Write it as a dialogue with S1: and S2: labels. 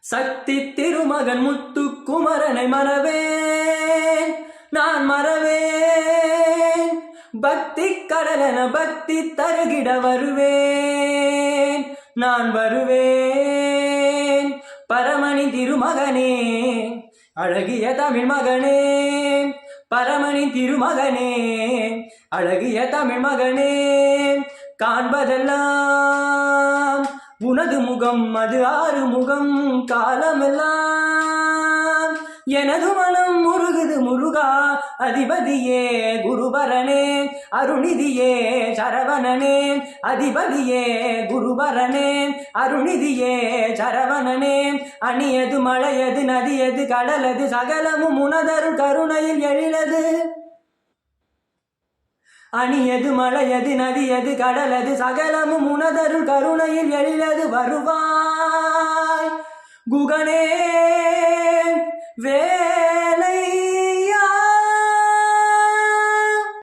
S1: சக்தி திருமகன் முத்துக்குமரனை மறவேன் நான் மறவேன். பக்தி கடலென பக்தி தருகிட வருவேன் நான் வருவேன். பரமணி திருமகனே அழகிய தமிழ் மகனே, பரமணி திருமகனே அழகிய தமிழ் மகனே. காண்பதெல்லாம் உனது முகம், அது ஆறு முகம் காலமெல்லாம். எனது மனம் முருகுது முருகா, அதிபதியே குருபரனே, அருணிதியே சரவணனே. அதிபதியே குருபரனே, அருணிதியே சரவணனே. அணியது மழையது நதியது கடலது சகலமும் உனதருள் கருணையில் எழிலது. அணியது மழையது நதியது கடலது சகலமும் உனதருள் கருணையில் எழிலது. வருவாய் குகனே வே